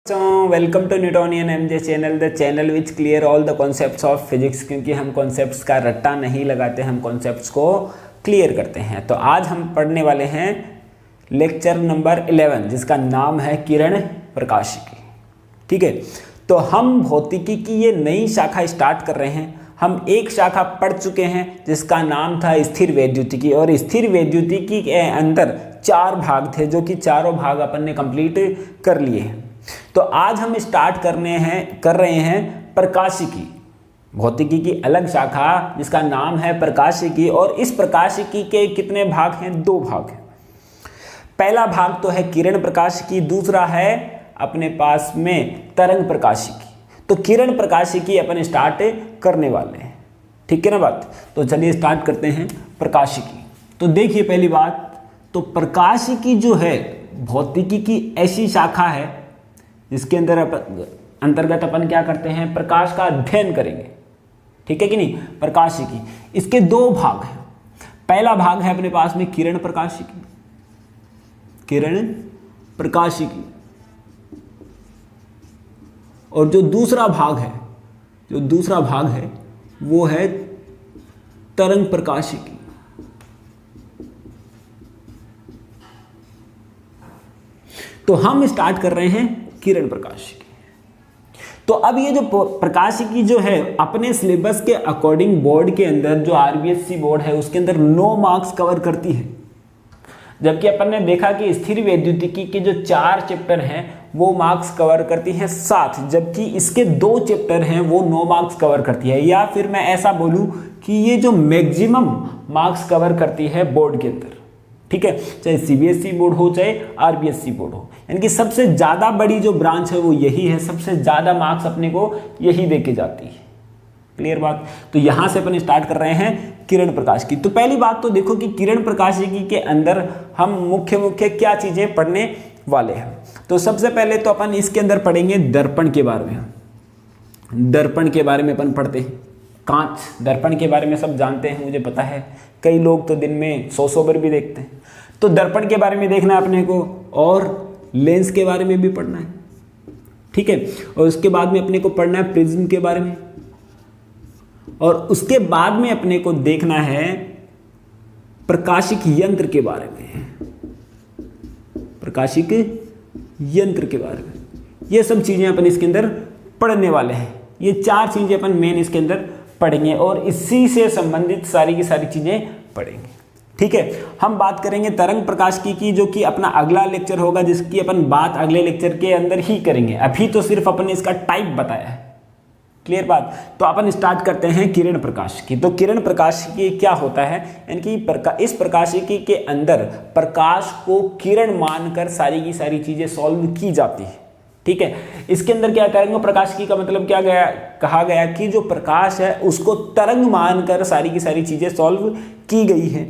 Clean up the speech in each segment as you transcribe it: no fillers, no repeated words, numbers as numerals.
So welcome to Newtonian MJ channel, the channel which clear all the concepts of physics। क्योंकि हम concepts का रट्टा नहीं लगाते, हम कॉन्सेप्ट्स को क्लियर करते हैं। तो आज हम पढ़ने वाले हैं लेक्चर नंबर 11 जिसका नाम है किरण प्रकाशिकी। ठीक है, तो हम भौतिकी की ये नई शाखा स्टार्ट कर रहे हैं। हम एक शाखा पढ़ चुके हैं जिसका नाम था स्थिर वैद्युतिकी, और स्थिर वैद्युतिकी के अंदर 4 भाग थे जो कि चारों भाग अपन ने कंप्लीट कर लिए हैं। तो आज हम स्टार्ट कर रहे हैं प्रकाशिकी, भौतिकी की अलग शाखा जिसका नाम है प्रकाशिकी। और इस प्रकाशिकी के कितने भाग हैं? 2 भाग हैं। पहला भाग तो है किरण प्रकाशिकी, दूसरा है अपने पास में तरंग प्रकाशिकी। तो किरण प्रकाशिकी अपन स्टार्ट करने वाले हैं, ठीक है ना बात। तो चलिए स्टार्ट करते हैं प्रकाशिकी। तो देखिए पहली बात, तो प्रकाशिकी जो है भौतिकी की ऐसी शाखा है जिसके अंतर्गत अपन क्या करते हैं, प्रकाश का अध्ययन करेंगे। ठीक है कि नहीं। प्रकाशिकी इसके 2 भाग हैं। पहला भाग है अपने पास में किरण प्रकाशिकी, किरण प्रकाशिकी, और जो दूसरा भाग है वो है तरंग प्रकाशिकी। तो हम स्टार्ट कर रहे हैं किरण प्रकाशिकी। तो अब ये जो प्रकाशिकी जो है अपने सिलेबस के अकॉर्डिंग बोर्ड के अंदर, जो आरबीएससी बोर्ड है उसके अंदर 9 मार्क्स कवर करती है, जबकि अपन ने देखा कि स्थिर वैद्युतिकी के जो 4 चैप्टर हैं वो मार्क्स कवर करती हैं 7, जबकि इसके 2 चैप्टर हैं वो 9 मार्क्स कवर करती है। या फिर मैं ऐसा बोलूं कि ये जो मैक्सिमम मार्क्स कवर करती है बोर्ड के अंदर, ठीक है, चाहे सीबीएसई बोर्ड हो चाहे आरबीएससी बोर्ड हो, यानी कि सबसे ज़्यादा बड़ी जो ब्रांच है वो यही है, सबसे ज़्यादा मार्क्स अपने को यही देके जाती है। क्लियर बात। तो यहाँ से अपन स्टार्ट कर रहे हैं किरण प्रकाशिकी। तो पहली बात तो देखो कि किरण प्रकाशिकी के अंदर हम मुख्य क्या चीज़ें पढ़ने वाले हैं। तो सबसे पहले तो अपन इसके अंदर पढ़ेंगे दर्पण के बारे में। दर्पण के बारे में अपन पढ़ते हैं। कांच, दर्पण के बारे में सब जानते हैं, मुझे पता है। कई लोग तो दिन में 100 बार भी देखते हैं। तो दर्पण के बारे में देखना है अपने को, और लेंस के बारे में भी पढ़ना है, ठीक है। और उसके बाद में अपने को पढ़ना है प्रिज्म के बारे में, और उसके बाद में अपने को देखना है प्रकाशिक यंत्र के बारे में, प्रकाशिक यंत्र के बारे में। ये सब चीजें अपन इसके अंदर पढ़ने वाले हैं। ये 4 चीजें अपन मेन इसके अंदर पढ़ेंगे और इसी से संबंधित सारी की सारी चीजें पढ़ेंगे, ठीक है। हम बात करेंगे तरंग प्रकाशिकी की, जो कि अपना अगला लेक्चर होगा, जिसकी अपन बात अगले लेक्चर के अंदर ही करेंगे। अभी तो सिर्फ अपन ने इसका टाइप बताया है। क्लियर बात। तो अपन स्टार्ट करते हैं किरण प्रकाशिकी। तो किरण प्रकाशिकी क्या होता है, यानी कि इस प्रकाशिकी के अंदर प्रकाश को किरण मानकर सारी की सारी चीजें सॉल्व की जाती है, ठीक है। इसके अंदर क्या करेंगे, प्रकाशिकी का मतलब क्या कहा गया कि जो प्रकाश है उसको तरंग मानकर सारी की सारी चीजें सॉल्व की गई है,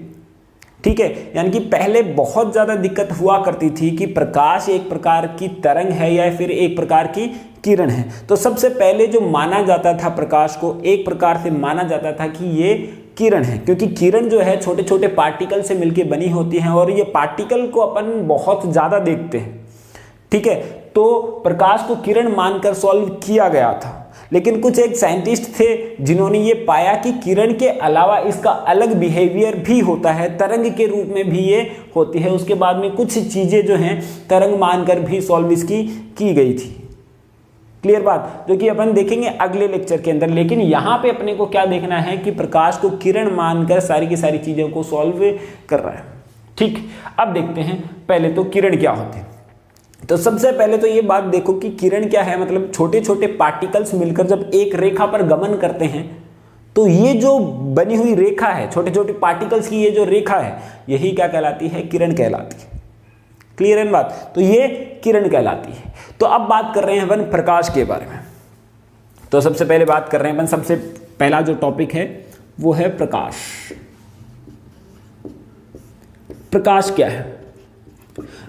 ठीक है। यानी कि पहले बहुत ज्यादा दिक्कत हुआ करती थी कि प्रकाश एक प्रकार की तरंग है या फिर एक प्रकार की किरण है। तो सबसे पहले जो माना जाता था प्रकाश को, एक प्रकार से माना जाता था कि ये किरण है, क्योंकि किरण जो है छोटे छोटे पार्टिकल से मिलकर बनी होती हैं, और ये पार्टिकल को अपन बहुत ज्यादा देखते हैं, ठीक है। तो प्रकाश को किरण मानकर सॉल्व किया गया था। लेकिन कुछ एक साइंटिस्ट थे जिन्होंने ये पाया कि किरण के अलावा इसका अलग बिहेवियर भी होता है, तरंग के रूप में भी ये होती है। उसके बाद में कुछ चीजें जो हैं तरंग मानकर भी सॉल्व इसकी की गई थी। क्लियर बात, जो कि अपन देखेंगे अगले लेक्चर के अंदर। लेकिन यहाँ पे अपने को क्या देखना है कि प्रकाश को किरण मानकर सारी की सारी चीजों को सॉल्व कर रहा है, ठीक। अब देखते हैं पहले तो किरण क्या होती है। तो सबसे पहले तो ये बात देखो कि किरण क्या है, मतलब छोटे छोटे पार्टिकल्स मिलकर जब एक रेखा पर गमन करते हैं, तो ये जो बनी हुई रेखा है, छोटे छोटे पार्टिकल्स की ये जो रेखा है, यही क्या कहलाती है, किरण कहलाती है। क्लियर है बात। तो ये किरण कहलाती है। तो अब बात कर रहे हैं अपन प्रकाश के बारे में। तो सबसे पहले बात कर रहे हैं अपन, सबसे पहला जो टॉपिक है वो है प्रकाश। प्रकाश क्या है?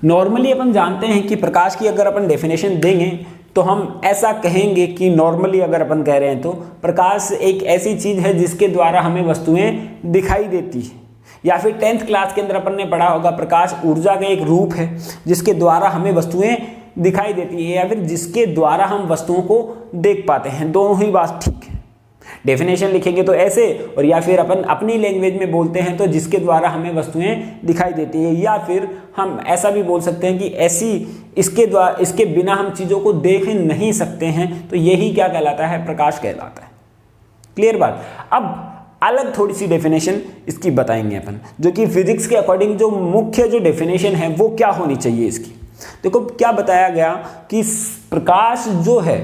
नॉर्मली अपन जानते हैं कि प्रकाश की अगर अपन डेफिनेशन देंगे तो हम ऐसा कहेंगे कि नॉर्मली अगर अपन कह रहे हैं तो प्रकाश एक ऐसी चीज है जिसके द्वारा हमें वस्तुएं दिखाई देती है, या फिर 10th क्लास के अंदर अपन ने पढ़ा होगा प्रकाश ऊर्जा का एक रूप है जिसके द्वारा हमें वस्तुएं दिखाई देती है या फिर जिसके द्वारा हम वस्तुओं को देख पाते हैं, दोनों ही बात ठीक है। डेफिनेशन लिखेंगे तो ऐसे, और या फिर अपन अपनी लैंग्वेज में बोलते हैं तो जिसके द्वारा हमें वस्तुएं दिखाई देती है, या फिर हम ऐसा भी बोल सकते हैं कि ऐसी इसके बिना हम चीज़ों को देख नहीं सकते हैं, तो यही क्या कहलाता है, प्रकाश कहलाता है। क्लियर बात। अब अलग थोड़ी सी डेफिनेशन इसकी बताएंगे अपन, जो कि फिजिक्स के अकॉर्डिंग जो मुख्य जो डेफिनेशन है वो क्या होनी चाहिए इसकी। देखो क्या बताया गया कि प्रकाश जो है,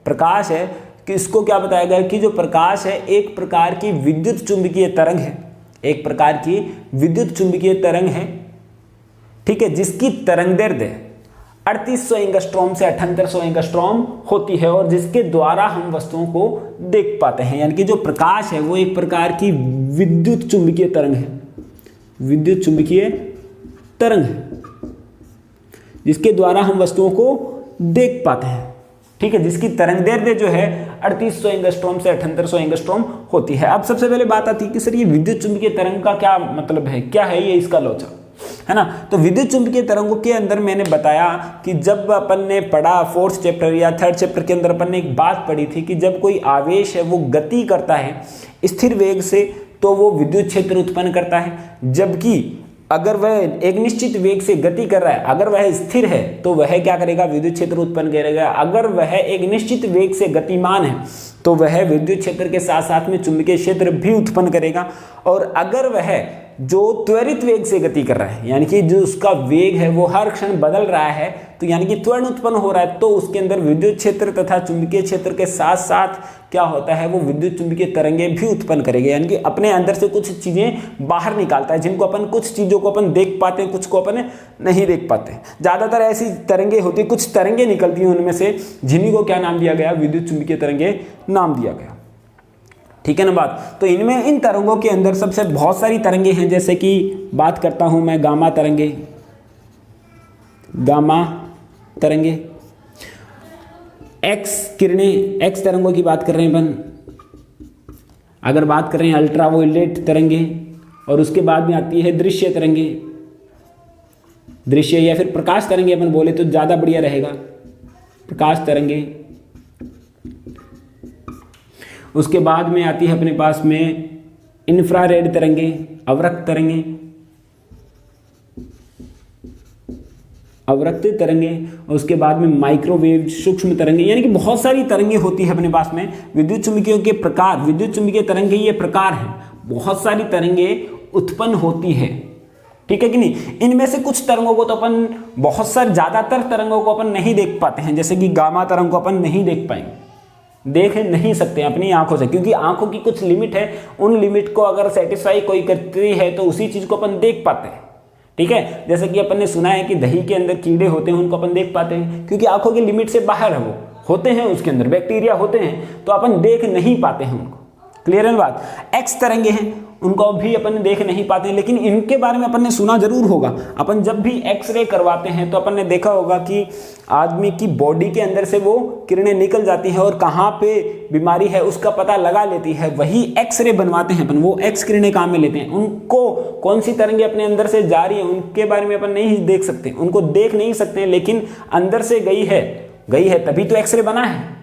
प्रकाश है कि इसको क्या बताया गया कि जो प्रकाश है एक प्रकार की विद्युत चुंबकीय तरंग है, एक प्रकार की विद्युत चुंबकीय तरंग है, ठीक है, जिसकी तरंगदैर्ध्य 3800 एंगस्ट्रॉम से 7800 एंगस्ट्रॉम होती है और जिसके द्वारा हम वस्तुओं को देख पाते हैं। यानी कि जो प्रकाश है वो एक प्रकार की विद्युत चुंबकीय तरंग है, विद्युत चुंबकीय तरंग है जिसके द्वारा हम वस्तुओं को देख पाते हैं, ठीक है, जिसकी तरंगदैर्ध्य जो है 3800 एंगस्ट्रॉम से 7800 एंगस्ट्रॉम होती है। अब सबसे पहले बात आती है कि सर ये विद्युत चुंबकीय तरंग का क्या मतलब है, क्या है ये इसका लोचा, है ना। तो विद्युत चुंबकीय तरंगों के अंदर मैंने बताया कि जब अपन ने पढ़ा 4th चैप्टर या 3rd चैप्टर के अंदर अपन ने एक बात पढ़ी थी कि जब कोई आवेश है वो गति करता है स्थिर वेग से तो वो विद्युत क्षेत्र उत्पन्न करता है, जबकि अगर वह एक निश्चित वेग से गति कर रहा है, अगर वह स्थिर है तो वह क्या करेगा, विद्युत क्षेत्र उत्पन्न करेगा। अगर वह एक निश्चित वेग से गतिमान है तो वह विद्युत क्षेत्र के साथ साथ में चुंबकीय क्षेत्र भी उत्पन्न करेगा। और अगर वह जो त्वरित वेग से गति कर रहा है, यानी कि जो उसका वेग है वो हर क्षण बदल रहा है, तो यानी कि त्वरण उत्पन्न हो रहा है, तो उसके अंदर विद्युत क्षेत्र तथा चुंबकीय क्षेत्र के साथ साथ क्या होता है, वो विद्युत चुंबकीय तरंगे भी उत्पन्न करेंगे। यानी कि अपने अंदर से कुछ चीजें बाहर निकालता है, जिनको अपन कुछ चीजों को अपन देख पाते हैं, कुछ को अपन नहीं देख पाते। ज्यादातर ऐसी तरंगे होती है, कुछ तरंगे निकलती हैं उनमें से, जिन्हीं को क्या नाम दिया गया, विद्युत चुंबकीय तरंगे नाम दिया गया, ठीक है ना बात। तो इनमें इन तरंगों के अंदर सबसे बहुत सारी तरंगे हैं, जैसे कि बात करता हूं मैं गामा तरंगे, गामा तरंगे, एक्स किरणें, एक्स तरंगों की बात कर रहे हैं अपन। अगर बात कर रहे हैं अल्ट्रावायलेट तरंगे, और उसके बाद में आती है दृश्य तरंगे, दृश्य या फिर प्रकाश तरंगे अपन बोले तो ज़्यादा बढ़िया रहेगा, प्रकाश तरंगे। उसके बाद में आती है अपने पास में इंफ्रारेड तरंगे, अवरक्त तरंगे, अवरक्त तरंगे, और उसके बाद में माइक्रोवेव सूक्ष्म तरंगे। यानी कि बहुत सारी तरंगे होती है अपने पास में। विद्युत चुंबकीयों के प्रकार, विद्युत चुंबकीय तरंगे ये प्रकार हैं, बहुत सारी तरंगे उत्पन्न होती है, ठीक है कि नहीं। इनमें से कुछ तरंगों को तो अपन, बहुत सारे ज़्यादातर तरंगों को अपन नहीं देख पाते हैं, जैसे कि गामा तरंग को अपन नहीं देख पाएंगे, देख नहीं सकते हैं अपनी आंखों से, क्योंकि आंखों की कुछ लिमिट है। उन लिमिट को अगर सेटिस्फाई कोई करती है तो उसी चीज को अपन देख पाते हैं, ठीक है। जैसे कि अपन ने सुना है कि दही के अंदर कीड़े होते हैं, उनको अपन देख पाते हैं, क्योंकि आंखों की लिमिट से बाहर है, वो होते हैं, उसके अंदर बैक्टीरिया होते हैं, तो अपन देख नहीं पाते हैं उनको। क्लियर है बात। एक्स तरंगे हैं, उनको भी अपन देख नहीं पाते हैं, लेकिन इनके बारे में अपन ने सुना जरूर होगा। अपन जब भी एक्सरे करवाते हैं तो अपन ने देखा होगा कि आदमी की बॉडी के अंदर से वो किरणें निकल जाती हैं और कहाँ पे बीमारी है उसका पता लगा लेती है। वही एक्सरे बनवाते हैं अपन, वो एक्स किरणें काम में लेते हैं। उनको कौन सी तरंगे अपने अंदर से जा रही है उनके बारे में अपन नहीं देख सकते, उनको देख नहीं सकते, लेकिन अंदर से गई है तभी तो एक्सरे बना है।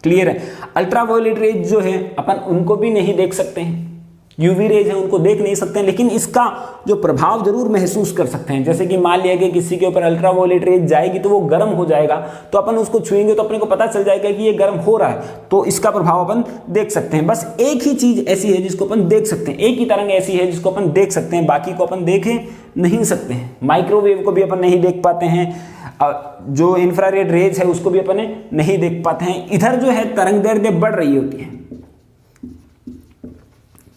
क्लियर है। अल्ट्रावायलेट रेज जो है अपन उनको भी नहीं देख सकते हैं, यूवी रेज है उनको देख नहीं सकते हैं, लेकिन इसका जो प्रभाव जरूर महसूस कर सकते हैं। जैसे कि मान लिया कि किसी के ऊपर अल्ट्रावायलेट रेज जाएगी तो वो गर्म हो जाएगा, तो अपन उसको छुएंगे तो अपने को पता चल जाएगा कि ये गर्म हो रहा है, तो इसका प्रभाव अपन देख सकते हैं। बस एक ही चीज ऐसी है जिसको अपन देख सकते हैं, एक ही तरंग ऐसी है जिसको अपन देख सकते हैं, बाकी को अपन देख नहीं सकते हैं। माइक्रोवेव को भी अपन नहीं देख पाते हैं, जो इंफ्रारेड रेज है उसको भी अपन नहीं देख पाते हैं। इधर जो है तरंग दैर्ध्य बढ़ रही होती है,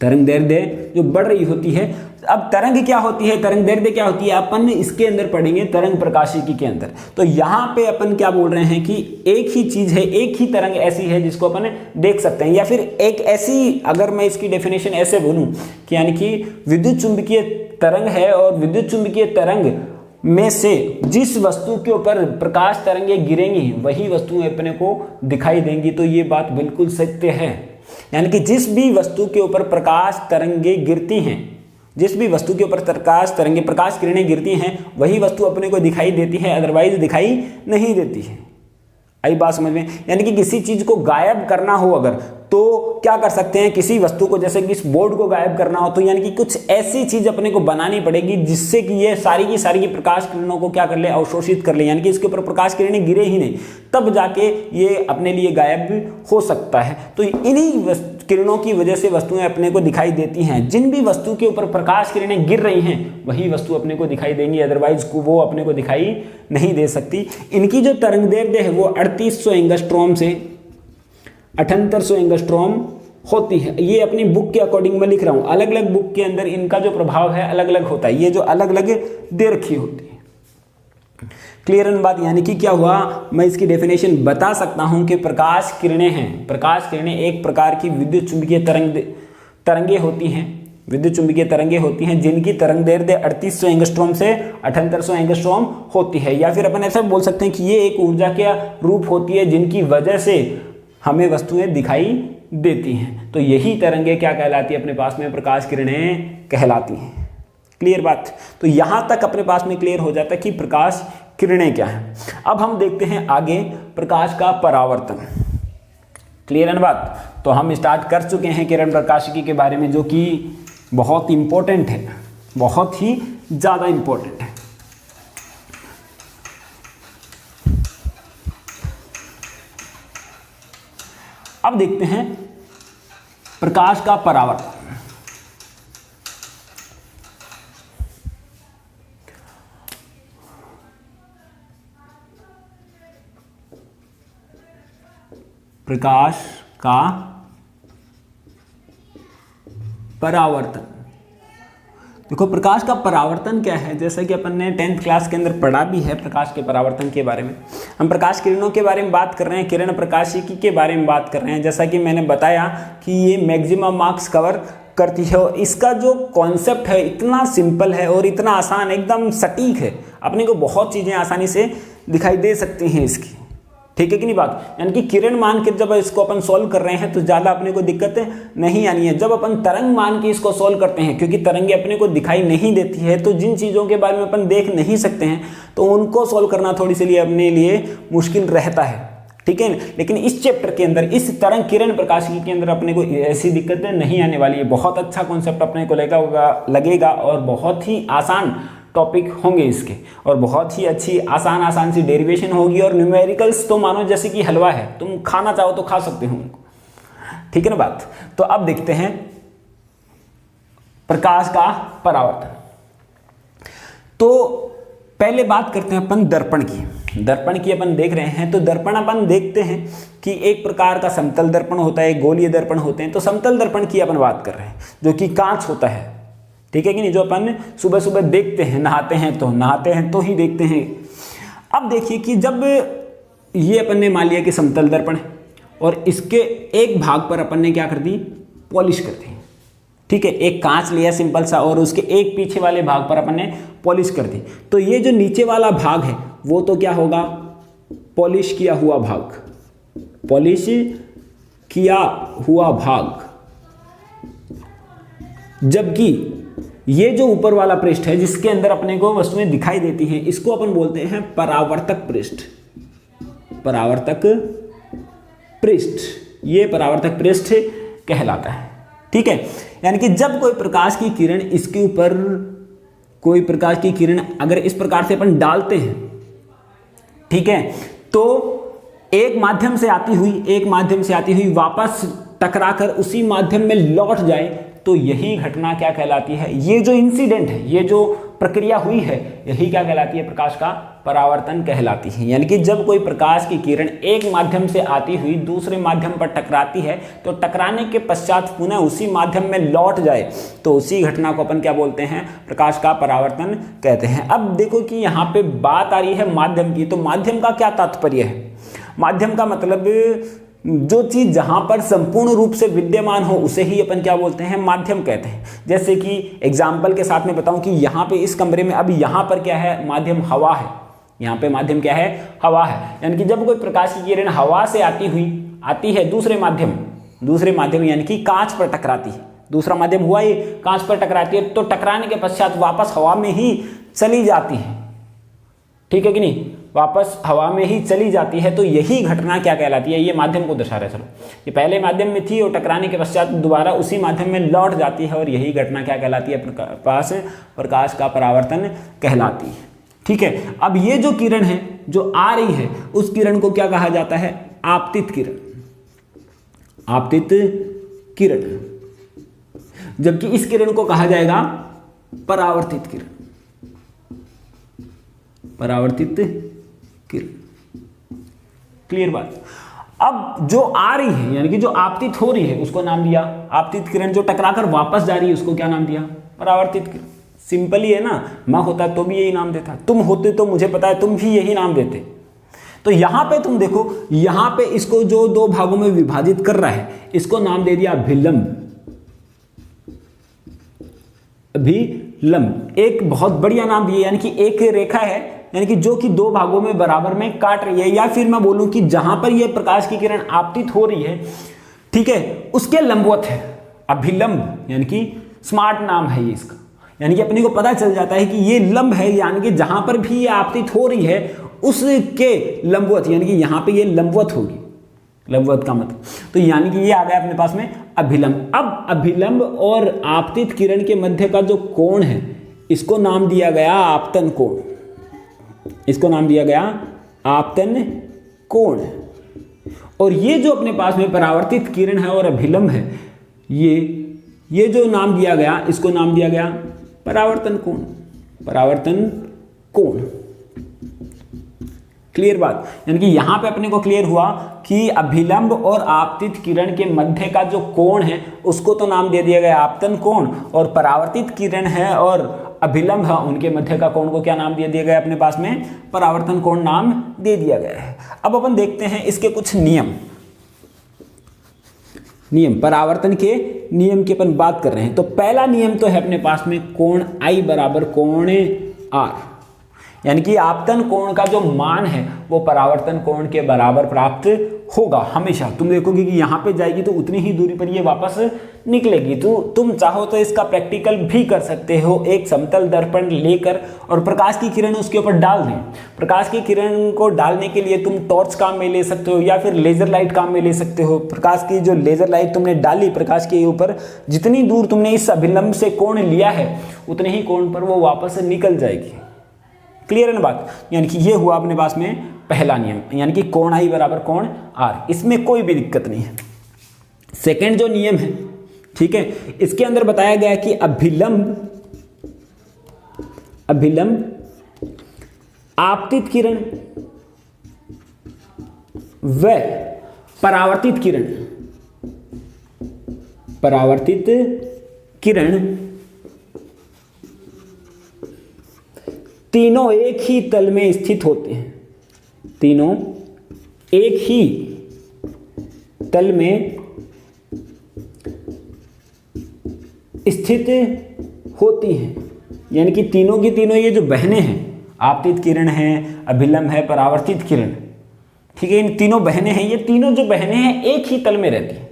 तरंग दैर्ध्य जो बढ़ रही होती है। अब तरंग क्या होती है, तरंग दैर्ध्य क्या होती है, अपन इसके अंदर पढ़ेंगे तरंग प्रकाशिकी के अंदर। तो यहाँ पे अपन क्या बोल रहे हैं कि एक ही चीज है, एक ही तरंग ऐसी है जिसको अपन देख सकते हैं, या फिर एक ऐसी, अगर मैं इसकी डेफिनेशन ऐसे बोलूं कि यानी कि विद्युत चुंबकीय तरंग है और विद्युत चुंबकीय तरंग में से जिस वस्तु के ऊपर प्रकाश तरंगे गिरेंगी वही वस्तुएं अपने को दिखाई देंगी। तो ये बात बिल्कुल सत्य है, यानी कि जिस भी वस्तु के ऊपर प्रकाश तरंगे गिरती हैं जिस भी वस्तु के ऊपर प्रकाश किरणें गिरती हैं वही वस्तु अपने को दिखाई देती है, अदरवाइज दिखाई नहीं देती है। आई बात समझ में? यानी कि किसी चीज को गायब करना हो अगर तो क्या कर सकते हैं, किसी वस्तु को, जैसे कि इस बोर्ड को गायब करना हो तो यानी कि कुछ ऐसी चीज अपने को बनानी पड़ेगी जिससे कि ये सारी की प्रकाश किरणों को क्या कर ले, अवशोषित कर ले, यानी कि इसके ऊपर प्रकाश किरणें गिरे ही नहीं, तब जाके ये अपने लिए गायब भी हो सकता है। तो इन्हीं किरणों की वजह से वस्तुएं अपने को दिखाई देती हैं। जिन भी वस्तु के ऊपर प्रकाश किरणें गिर रही हैं वही वस्तु अपने को दिखाई देंगी, अदरवाइज वो अपने को दिखाई नहीं दे सकती। इनकी जो तरंगदैर्ध्य है वो 3800 एंगस्ट्रॉम से 7800 एंगस्ट्रॉम होती है। ये अपनी बुक के अकॉर्डिंग मैं लिख रहा हूं, अलग अलग बुक के अंदर इनका जो प्रभाव है अलग अलग होता है, ये जो अलग अलग दे रखी होती है। क्लियर इन बात? यानी कि क्या हुआ, मैं इसकी डेफिनेशन बता सकता हूं कि प्रकाश किरणें हैं, प्रकाश किरणें एक प्रकार की विद्युत चुंबकीय तरंगे होती हैं, विद्युत चुंबकीय तरंगे होती हैं जिनकी तरंगदैर्ध्य 3800 एंगस्ट्रॉम से 7800 एंगस्ट्रॉम होती है। या फिर अपन ऐसा बोल सकते हैं कि ये एक ऊर्जा का रूप होती है जिनकी वजह से हमें वस्तुएं दिखाई देती हैं। तो यही तरंगे क्या कहलाती है अपने पास में, प्रकाश किरणें कहलाती हैं। क्लियर बात? तो यहां तक अपने पास में क्लियर हो जाता है कि प्रकाश किरणें क्या है। अब हम देखते हैं आगे प्रकाश का परावर्तन। क्लियर है बात? तो हम स्टार्ट कर चुके हैं किरण प्रकाशिकी के बारे में, जो कि बहुत इंपॉर्टेंट है, बहुत ही ज्यादा इंपॉर्टेंट है। अब देखते हैं प्रकाश का परावर्तन। प्रकाश का परावर्तन। देखो प्रकाश का परावर्तन क्या है, जैसा कि अपन ने 10th क्लास के अंदर पढ़ा भी है प्रकाश के परावर्तन के बारे में। हम प्रकाश किरणों के बारे में बात कर रहे हैं, किरण प्रकाशिकी के बारे में बात कर रहे हैं। जैसा कि मैंने बताया कि ये मैक्सिमम मार्क्स कवर करती है और इसका जो कॉन्सेप्ट है इतना सिंपल है और इतना आसान, एकदम सटीक है, अपने को बहुत चीज़ें आसानी से दिखाई दे सकती हैं इसकी। ठीक है कि नहीं बात? यानी कि किरण मान के जब इसको अपन सॉल्व कर रहे हैं तो ज़्यादा अपने को दिक्कत नहीं आनी है। जब अपन तरंग मान के इसको सॉल्व करते हैं, क्योंकि तरंगे अपने को दिखाई नहीं देती है, तो जिन चीज़ों के बारे में अपन देख नहीं सकते हैं तो उनको सॉल्व करना थोड़ी सी लिए अपने लिए मुश्किल रहता है। ठीक है, लेकिन इस चैप्टर के अंदर, इस तरंग किरण प्रकाशिकी के अंदर अपने को ऐसी दिक्कतें नहीं आने वाली है। बहुत अच्छा कॉन्सेप्ट अपने को लगेगा और बहुत ही आसान टॉपिक होंगे इसके, और बहुत ही अच्छी आसान सी डेरिवेशन होगी। और न्यूमेरिकल्स तो मानो जैसे कि हलवा है, तुम खाना चाहो तो खा सकते हो उनको। ठीक है ना बात? तो अब देखते हैं प्रकाश का परावर्तन। तो पहले बात करते हैं अपन दर्पण की। दर्पण की अपन देख रहे हैं, तो दर्पण अपन देखते हैं कि एक प्रकार का समतल दर्पण होता है, गोलीय दर्पण होते हैं। तो समतल दर्पण की अपन बात कर रहे हैं, जो कि कांच होता है। ठीक है कि नहीं? जो अपन सुबह सुबह देखते हैं, नहाते हैं तो ही देखते हैं। अब देखिए कि जब ये अपन ने मान लिया कि समतल दर्पण है और इसके एक भाग पर अपन ने क्या कर दी, पॉलिश कर दी। ठीक है, एक कांच लिया सिंपल सा और उसके एक पीछे वाले भाग पर अपन ने पॉलिश कर दी। तो ये जो नीचे वाला भाग है वो तो क्या होगा, पॉलिश किया हुआ भाग, पॉलिश किया हुआ भाग। जबकि ये जो ऊपर वाला पृष्ठ है जिसके अंदर अपने को वस्तुएं दिखाई देती हैं, इसको अपन बोलते हैं परावर्तक पृष्ठ। परावर्तक पृष्ठ, ये परावर्तक पृष्ठ कहलाता है। ठीक है, यानी कि जब कोई प्रकाश की किरण इसके ऊपर, कोई प्रकाश की किरण अगर इस प्रकार से अपन डालते हैं, ठीक है, तो एक माध्यम से आती हुई वापस टकराकर उसी माध्यम में लौट जाए, तो यही घटना क्या कहलाती है, ये जो इंसिडेंट है, ये जो प्रक्रिया हुई है, यही क्या कहलाती है, प्रकाश का परावर्तन कहलाती है। यानी कि जब कोई प्रकाश की किरण एक माध्यम से आती हुई दूसरे माध्यम पर टकराती है, तो टकराने के पश्चात पुनः उसी माध्यम में लौट जाए, तो उसी घटना को अपन क्या बोलते हैं, प्रकाश का परावर्तन कहते हैं। अब देखो कि यहाँ पे बात आ रही है माध्यम की, तो माध्यम का क्या तात्पर्य है? माध्यम का मतलब जो चीज जहां पर संपूर्ण रूप से विद्यमान हो उसे ही अपन क्या बोलते हैं, माध्यम कहते हैं। जैसे कि एग्जाम्पल के साथ में बताऊं कि यहाँ पे इस कमरे में अभी यहाँ पर क्या है, माध्यम हवा है। यहाँ पे माध्यम क्या है, हवा है। यानी कि जब कोई प्रकाश की किरण हवा से आती है दूसरे माध्यम यानी कि कांच पर टकराती है, दूसरा माध्यम हुआ ही, कांच पर टकराती है तो टकराने के पश्चात वापस हवा में ही चली जाती है, ठीक है कि नहीं, वापस हवा में ही चली जाती है। तो यही घटना क्या कहलाती है, ये माध्यम को दर्शा रहा है। चलो, ये पहले माध्यम में थी और टकराने के पश्चात दोबारा उसी माध्यम में लौट जाती है, और यही घटना क्या कहलाती है, प्रकाश का परावर्तन कहलाती है। ठीक है, अब ये जो किरण है जो आ रही है, उस किरण को क्या कहा जाता है, आपतित किरण, आपतित किरण, जबकि इस किरण को कहा जाएगा परावर्तित किरण, परावर्तित किरण। क्लियर बात। अब जो आ रही है यानी कि जो आपतित हो रही है उसको नाम दिया आपतित किरण, जो टकराकर वापस जा रही है उसको क्या नाम दिया, परावर्तित किरण। सिंपल ही है ना, मैं होता तो भी यही नाम देता, तुम होते तो मुझे पता है तुम भी यही नाम देते। तो यहां पे तुम देखो, यहां पे इसको जो दो भागों में विभाजित कर रहा है इसको नाम दे दिया अभिलंब, अभिलंब एक बहुत बढ़िया नाम दिया, यानी कि एक रेखा है यानी कि जो कि दो भागों में बराबर में काट रही है, या फिर मैं बोलूं कि जहां पर यह प्रकाश की किरण आपतित हो रही है, ठीक है, उसके लंबवत है अभिलंब, यानी कि स्मार्ट नाम है ये इसका, यानी कि अपने को पता चल जाता है कि ये लंब है, यानी कि जहां पर भी ये आपतित हो रही है उसके लंबवत, यानी कि यहां पे ये लंबवत होगी, लंबवत का मतलब, तो यानी कि ये आ गया अपने पास में अभिलंब। अब अभिलंब और आपतित किरण के मध्य का जो कोण है इसको नाम दिया गया आपतन कोण, इसको नाम दिया गया आपतन कोण। और ये जो अपने पास में परावर्तित किरण है और अभिलंब है, ये जो नाम दिया गया इसको नाम दिया गया परावर्तन कोण, परावर्तन कोण। क्लियर बात, यानी कि यहां पे अपने को क्लियर हुआ कि अभिलंब और आपतित किरण के मध्य का जो कोण है उसको तो नाम दे दिया गया आपतन कोण, और परावर्तित किरण है और अभिलंब है उनके मध्य का कोण को क्या नाम दे दिया गया अपने पास में, परावर्तन कोण नाम दे दिया गया है। अब अपन देखते हैं इसके कुछ नियम, परावर्तन के नियम की अपन बात कर रहे हैं। तो पहला नियम तो है अपने पास में कोण I बराबर कोण R, यानी कि आपतन कोण का जो मान है वो परावर्तन कोण के बराबर प्राप्त होगा हमेशा। तुम देखोगे कि यहाँ पे जाएगी तो उतनी ही दूरी पर ये वापस निकलेगी। तो तुम चाहो तो इसका प्रैक्टिकल भी कर सकते हो, एक समतल दर्पण लेकर और प्रकाश की किरण उसके ऊपर डाल दें। प्रकाश की किरण को डालने के लिए तुम टॉर्च काम में ले सकते हो या फिर लेजर लाइट काम में ले सकते हो। प्रकाश की जो लेजर लाइट तुमने डाली प्रकाश के ऊपर, जितनी दूर तुमने इस अभिलंब से कोण लिया है उतने ही कोण पर वो वापस निकल जाएगी। क्लियर है ना बात, यानी कि ये हुआ अपने पास में पहला नियम, यानी कि कोण I बराबर कोण R, इसमें कोई भी दिक्कत नहीं है। सेकंड जो नियम है, ठीक है, इसके अंदर बताया गया कि अभिलंब आपतित किरण व परावर्तित किरण तीनों एक ही तल में स्थित होते हैं, तीनों एक ही तल में स्थित होती हैं, यानी कि तीनों की तीनों ये जो बहनें हैं, आपतित किरण है, अभिलंब है, परावर्तित किरण, ठीक है, इन तीनों बहनें हैं, ये तीनों जो बहनें हैं एक ही तल में रहती हैं।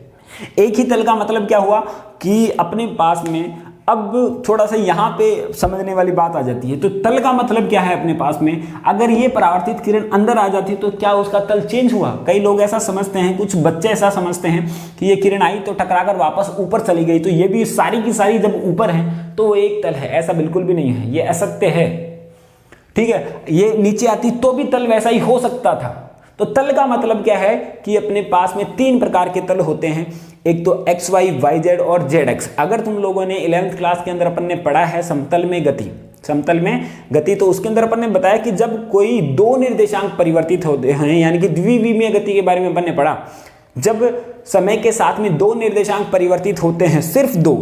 एक ही तल का मतलब क्या हुआ कि अपने पास में, अब थोड़ा सा यहाँ पे समझने वाली बात आ जाती है। तो तल का मतलब क्या है अपने पास में, अगर ये परावर्तित किरण अंदर आ जाती तो क्या उसका तल चेंज हुआ। कई लोग ऐसा समझते हैं, कुछ बच्चे ऐसा समझते हैं कि ये किरण आई तो टकराकर वापस ऊपर चली गई, तो ये भी सारी की सारी जब ऊपर है तो वो एक तल है। ऐसा बिल्कुल भी नहीं है, ये असत्य है, ठीक है। ये नीचे आती तो भी तल वैसा ही हो सकता था। तो तल का मतलब क्या है कि अपने पास में तीन प्रकार के तल होते हैं, एक तो एक्स वाई वाई जेड और जेड एक्स। अगर तुम लोगों ने 11th क्लास के अंदर अपन ने पढ़ा है समतल में गति, तो उसके अंदर अपन ने बताया कि जब कोई दो निर्देशांक परिवर्तित होते हैं, यानी कि द्विविमीय गति के बारे में अपन ने पढ़ा, जब समय के साथ में दो निर्देशांक परिवर्तित होते हैं, सिर्फ दो,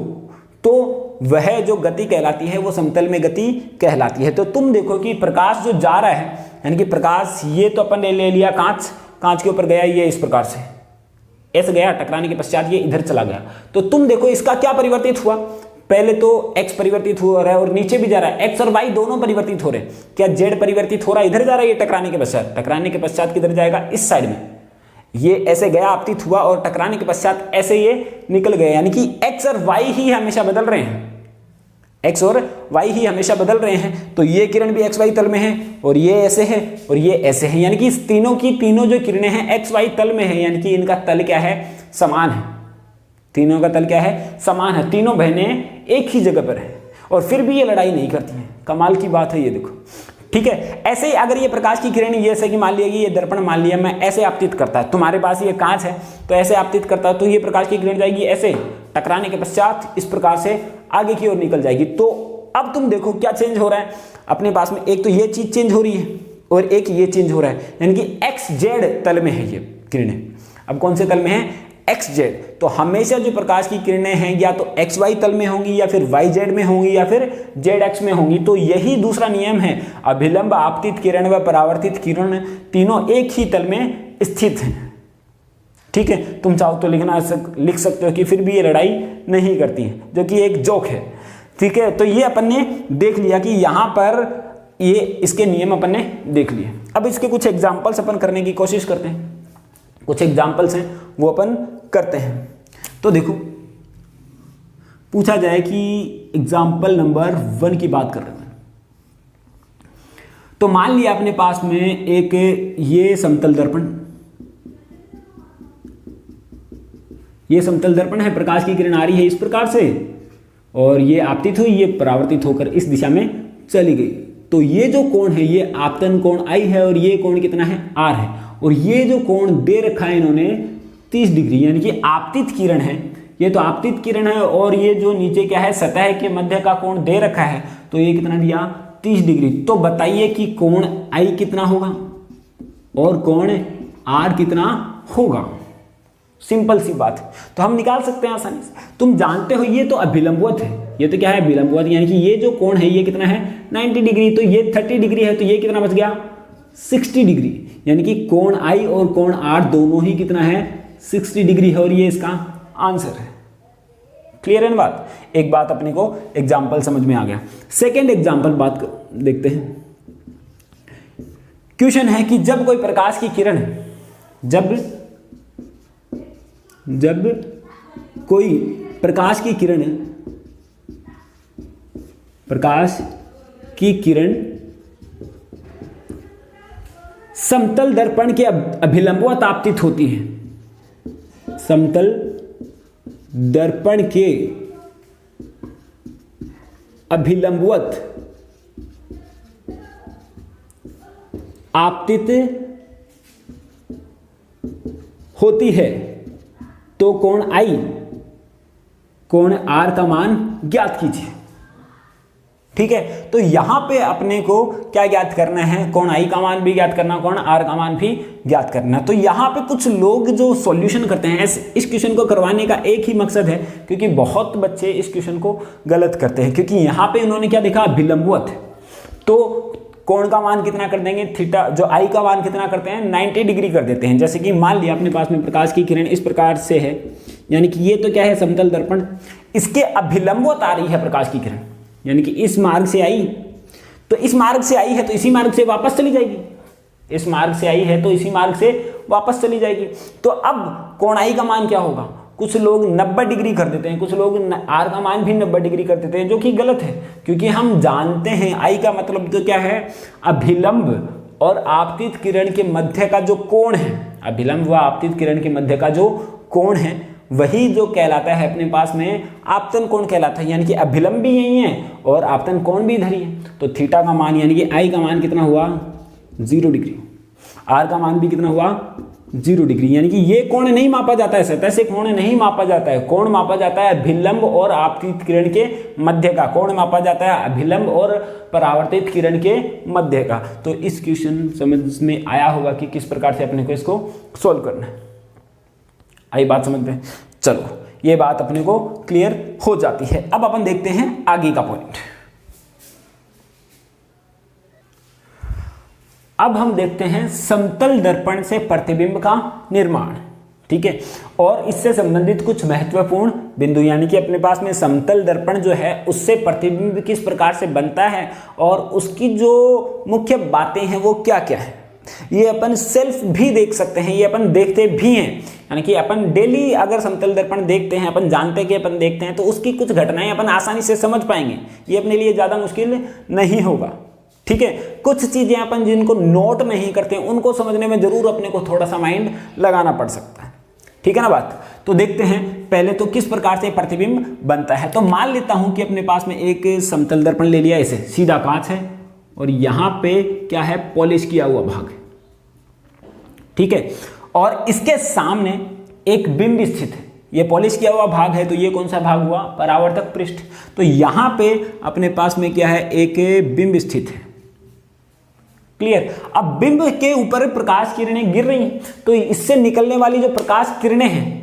तो वह जो गति कहलाती है वो समतल में गति कहलाती है। तो तुम देखो कि प्रकाश जो जा रहा है, यानी कि प्रकाश ये तो अपन ने ले लिया कांच के ऊपर गया, ये इस प्रकार से ऐसे गया, टकराने के पश्चात ये इधर चला गया। तो तुम देखो इसका क्या परिवर्तित हुआ, पहले तो x परिवर्तित हो रहा है और नीचे भी जा रहा है, x और y दोनों परिवर्तित हो रहे हैं। क्या z परिवर्तित हो रहा है, इधर जा रहा है ये टकराने के पश्चात किधर जाएगा, इस साइड में। ये ऐसे गया, आपतित हुआ और टकराने के पश्चात ऐसे ये निकल गया, यानी कि x और y ही हमेशा बदल रहे हैं, x और y ही हमेशा बदल रहे हैं। तो ये किरण भी xy तल में है और ये ऐसे है और ये ऐसे है, यानी कि इस तीनों की तीनों जो किरणें हैं xy तल में है, यानी कि इनका तल क्या है, समान है। तीनों का तल क्या है, समान है। तीनों बहनें एक ही जगह पर है और फिर भी ये लड़ाई नहीं करती हैं। कमाल की बात है ये, देखो। ठीक है, ऐसे ही अगर ये प्रकाश की किरण जैसे कि मान लिया कि ये दर्पण मान लिया मैं ऐसे आपतित करता है, तुम्हारे पास ये कांच है तो ऐसे आपतित करता है, तो ये प्रकाश की किरण जाएगी ऐसे, टकराने के पश्चात इस प्रकार से आगे की ओर निकल जाएगी। तो अब तुम देखो क्या चेंज हो रहा है अपने पास में, एक तो ये चीज चेंज हो रही है और एक ये चेंज हो रहा है, यानी कि एक्स जेड तल में है ये किरणें। अब कौन से तल में है, एक्स जेड। तो हमेशा जो प्रकाश की किरणें हैं या तो एक्स वाई तल में होंगी या फिर वाई जेड में होंगी या फिर जेड एक्स में होंगी। तो यही दूसरा नियम है, अभिलंब, आपतित किरण व परावर्तित किरण तीनों एक ही तल में स्थित हैं। ठीक है, तुम चाहो तो लिख सकते हो कि फिर भी ये लड़ाई नहीं करती है, जो कि एक जोक है। ठीक है, तो ये अपन ने देख लिया कि यहाँ पर ये इसके नियम अपन ने देख लिए। अब इसके कुछ एग्जाम्पल्स अपन करने की कोशिश करते हैं, कुछ एग्जाम्पल्स हैं वो अपन करते हैं। तो देखो, पूछा जाए कि एग्जाम्पल नंबर 1 की बात कर रहे हैं, तो मान लिया अपने पास में एक ये समतल दर्पण, ये समतल दर्पण है, प्रकाश की किरण आ रही है इस प्रकार से और ये आपतित हुई, ये परावर्तित होकर इस दिशा में चली गई। तो ये जो कोण है ये आपतन कोण I है और ये कोण कितना है, R है। और ये जो कोण दे रखा है इन्होंने 30 डिग्री, यानी कि आपतित किरण है, ये तो आपतित किरण है और ये जो नीचे क्या है, सतह के मध्य का कोण दे रखा है, तो ये कितना दिया, 30 डिग्री। तो बताइए कि कोण I कितना होगा और कोण R कितना होगा। सिंपल सी बात है, तो हम निकाल सकते हैं आसानी से। तुम जानते हो ये तो अभिलंबवत है, ये तो क्या है, अभिलंबवत, यानी कि ये जो कोण है ये कितना है, 90 डिग्री। तो ये 30 डिग्री है, तो ये कितना बच गया, 60 डिग्री, यानी कि कोण I और कोण R दोनों ही कितना है, 60 डिग्री है और ये इसका आंसर है। क्लियर है ना बात। एक बात अपने को एग्जाम्पल समझ में आ गया। सेकेंड एग्जाम्पल बात देखते हैं। क्वेश्चन है कि जब कोई प्रकाश की किरण, जब कोई प्रकाश की किरण समतल दर्पण के अभिलंबवत आपतित होती है, समतल दर्पण के अभिलंबवत आपतित होती है, तो कोण I, कोण R का मान ज्ञात कीजिए। ठीक है, तो यहां पे अपने को क्या ज्ञात करना है, कोण I का मान भी ज्ञात करना, कोण R का मान भी ज्ञात करना। तो यहां पे कुछ लोग जो सॉल्यूशन करते हैं, इस क्वेश्चन को करवाने का एक ही मकसद है, क्योंकि बहुत बच्चे इस क्वेश्चन को गलत करते हैं, क्योंकि यहां पे उन्होंने क्या देखा, अभिलंबवत। तो कोण का मान कितना कर देंगे, थीटा, जो I का मान कितना करते हैं, 90 डिग्री कर देते हैं। जैसे कि मान लिया अपने पास में प्रकाश की किरण इस प्रकार से है, यानी कि ये तो क्या है, समतल दर्पण, इसके अभिलंबवत आ रही है प्रकाश की किरण, यानी कि इस मार्ग से आई, तो इस मार्ग से आई है तो इसी मार्ग से वापस चली जाएगी, इस मार्ग से आई है तो इसी मार्ग से वापस चली जाएगी। तो अब कोण I का मान क्या होगा, कुछ लोग 90 डिग्री कर देते हैं, कुछ लोग R का मान भी 90 डिग्री कर देते हैं, जो कि गलत है, क्योंकि हम जानते हैं I का मतलब तो क्या है, अभिलंब और आपतित किरण के मध्य का जो कोण है, अभिलंब व आपतित किरण के मध्य का जो कोण है वही जो कहलाता है अपने पास में आपतन कोण कहलाता है, यानी कि अभिलंब भी यही है और आपतन कोण भी इधर ही है। तो थीटा का मान यानी कि I का मान कितना हुआ, 0 डिग्री, R का मान भी कितना हुआ, 0 डिग्री, यानी कि ये कोण नहीं मापा जाता है, सतह से कोण नहीं मापा जाता है, कोण मापा जाता है अभिलंब और आपतित किरण के मध्य का, कोण मापा जाता है अभिलंब और परावर्तित किरण के मध्य का। तो इस क्वेश्चन समझ में आया होगा कि किस प्रकार से अपने को इसको सोल्व करना है। आई बात समझ में, चलो ये बात अपने को क्लियर हो जाती है। अब अपन देखते हैं आगे का पॉइंट। अब हम देखते हैं समतल दर्पण से प्रतिबिंब का निर्माण। ठीक है, और इससे संबंधित कुछ महत्वपूर्ण बिंदु, यानी कि अपने पास में समतल दर्पण जो है उससे प्रतिबिंब किस प्रकार से बनता है और उसकी जो मुख्य बातें हैं वो क्या क्या है, ये अपन सेल्फ भी देख सकते हैं, ये अपन देखते भी हैं, यानी कि अपन डेली अगर समतल दर्पण देखते हैं, अपन जानते हैं कि अपन देखते हैं, तो उसकी कुछ घटनाएं अपन आसानी से समझ पाएंगे, ये अपने लिए ज़्यादा मुश्किल नहीं होगा। ठीक है, कुछ चीज़ें अपन जिनको नोट नहीं करते हैं उनको समझने में जरूर अपने को थोड़ा सा माइंड लगाना पड़ सकता है। ठीक है ना बात। तो देखते हैं पहले तो किस प्रकार से प्रतिबिंब बनता है। तो मान लेता हूं कि अपने पास में एक समतल दर्पण ले लिया, ऐसे सीधा कांच है और यहां पे क्या है, पॉलिश किया हुआ भाग है। ठीक है, और इसके सामने एक बिंब स्थित है, ये पॉलिश किया हुआ भाग है, तो ये कौन सा भाग हुआ, परावर्तक पृष्ठ। तो यहां पे अपने पास में क्या है, एक बिंब स्थित है। क्लियर। अब बिंब के ऊपर प्रकाश किरणें गिर रही हैं, तो इससे निकलने वाली जो प्रकाश किरणें हैं,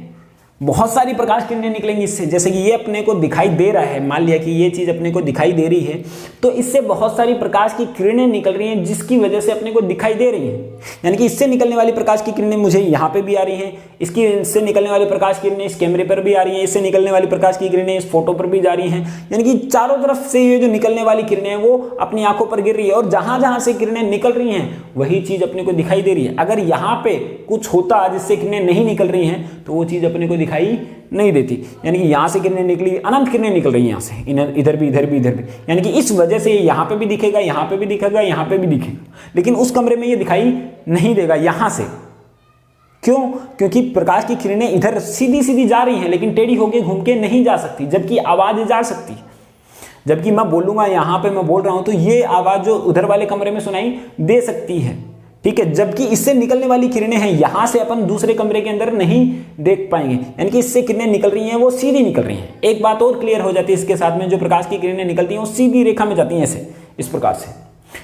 बहुत सारी प्रकाश किरणें निकलेंगी इससे। जैसे कि ये अपने को दिखाई दे रहा है, मान लिया कि ये चीज अपने को दिखाई दे रही है, तो इससे बहुत सारी प्रकाश की किरणें निकल रही हैं, जिसकी वजह से अपने को दिखाई दे रही हैं। यानी कि इससे निकलने वाली प्रकाश की किरणें मुझे यहाँ पे भी आ रही हैं, इससे निकलने वाली प्रकाश किरणें इस कैमरे पर भी आ रही हैं, इससे निकलने वाली प्रकाश की किरणें इस फोटो पर भी जा रही हैं। यानी कि चारों तरफ से ये जो निकलने वाली किरणें हैं वो अपनी आंखों पर गिर रही है, और जहां जहां से किरणें निकल रही हैं वही चीज अपने को दिखाई दे रही है। अगर यहाँ पे कुछ होता जिससे किरणें नहीं निकल रही हैं तो वो चीज अपने को दिखाई नहीं देती। यानी कि यहां से किरणें निकली, अनंत किरणें निकल रही हैं यहाँ से, इधर भी इधर भी इधर भी, यानी कि इस वजह से यहाँ पे भी दिखेगा, यहाँ पे भी दिखेगा, यहाँ पे भी दिखेगा, लेकिन उस कमरे में ये दिखाई नहीं देगा यहां से। क्यों? क्योंकि प्रकाश की किरणें इधर सीधी सीधी जा रही हैं, लेकिन टेढ़ी होके घूम के नहीं जा सकती, जबकि आवाज जा सकती। जबकि मैं बोलूंगा, यहां पे मैं बोल रहा हूं तो ये आवाज जो उधर वाले कमरे में सुनाई दे सकती है। ठीक है, जबकि इससे निकलने वाली किरणें हैं यहां से अपन दूसरे कमरे के अंदर नहीं देख पाएंगे, यानी कि इससे किरणें निकल रही हैं वो सीधी निकल रही हैं। एक बात और क्लियर हो जाती है इसके साथ में, जो प्रकाश की किरणें निकलती हैं वो सीधी रेखा में जाती हैं, ऐसे इस प्रकार से।